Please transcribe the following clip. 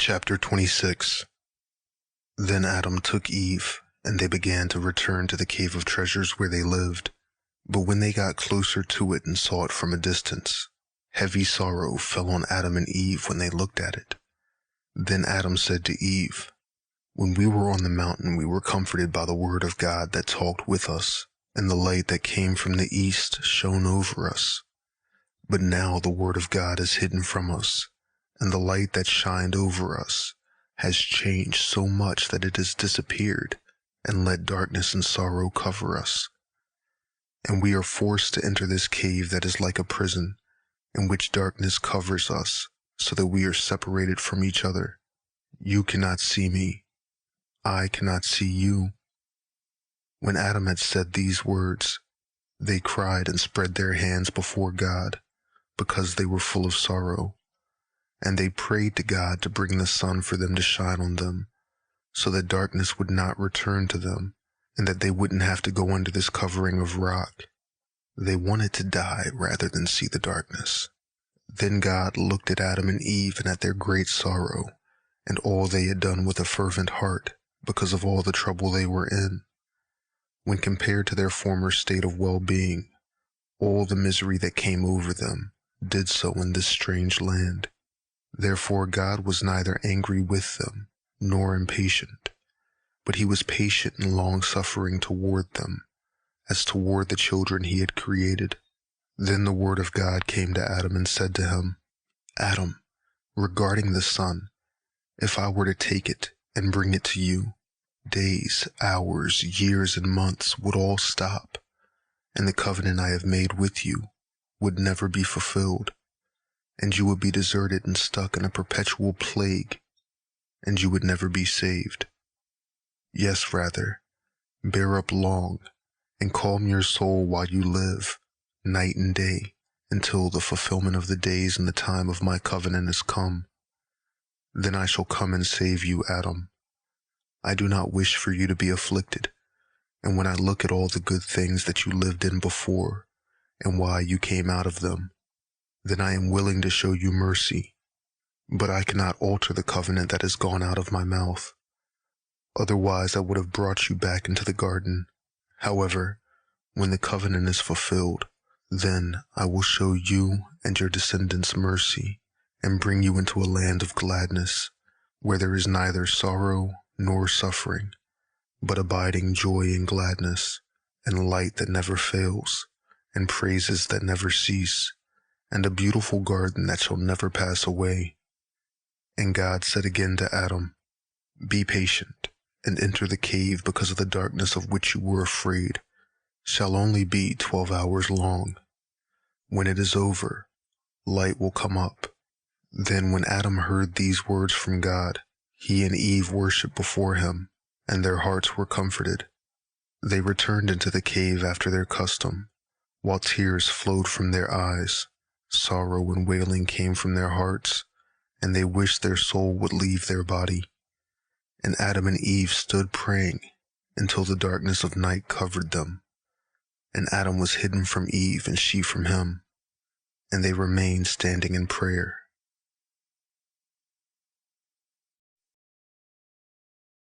Chapter 26. Then Adam took Eve, and they began to return to the cave of treasures where they lived. But when they got closer to it and saw it from a distance, heavy sorrow fell on Adam and Eve when they looked at it. Then Adam said to Eve, "When we were on the mountain, we were comforted by the word of God that talked with us, and the light that came from the east shone over us. But now the word of God is hidden from us, and the light that shined over us has changed so much that it has disappeared and let darkness and sorrow cover us. And we are forced to enter this cave that is like a prison, in which darkness covers us, so that we are separated from each other. You cannot see me. I cannot see you." When Adam had said these words, they cried and spread their hands before God, because they were full of sorrow. And they prayed to God to bring the sun for them to shine on them, so that darkness would not return to them, and that they wouldn't have to go under this covering of rock. They wanted to die rather than see the darkness. Then God looked at Adam and Eve and at their great sorrow, and all they had done with a fervent heart, because of all the trouble they were in. When compared to their former state of well-being, all the misery that came over them did so in this strange land. Therefore God was neither angry with them, nor impatient, but he was patient and long-suffering toward them, as toward the children he had created. Then the word of God came to Adam and said to him, "Adam, regarding the sun, if I were to take it and bring it to you, days, hours, years, and months would all stop, and the covenant I have made with you would never be fulfilled, and you would be deserted and stuck in a perpetual plague, and you would never be saved. Yes, rather, bear up long, and calm your soul while you live, night and day, until the fulfillment of the days and the time of my covenant is come. Then I shall come and save you, Adam. I do not wish for you to be afflicted, and when I look at all the good things that you lived in before, and why you came out of them, then I am willing to show you mercy, but I cannot alter the covenant that has gone out of my mouth. Otherwise I would have brought you back into the garden. However, when the covenant is fulfilled, then I will show you and your descendants mercy, and bring you into a land of gladness, where there is neither sorrow nor suffering, but abiding joy and gladness, and light that never fails, and praises that never cease, and a beautiful garden that shall never pass away." And God said again to Adam, "Be patient, and enter the cave, because of the darkness of which you were afraid shall only be 12 hours long. When it is over, light will come up." Then when Adam heard these words from God, he and Eve worshipped before him, and their hearts were comforted. They returned into the cave after their custom, while tears flowed from their eyes. Sorrow and wailing came from their hearts, and they wished their soul would leave their body. And Adam and Eve stood praying until the darkness of night covered them. And Adam was hidden from Eve, and she from him. And they remained standing in prayer.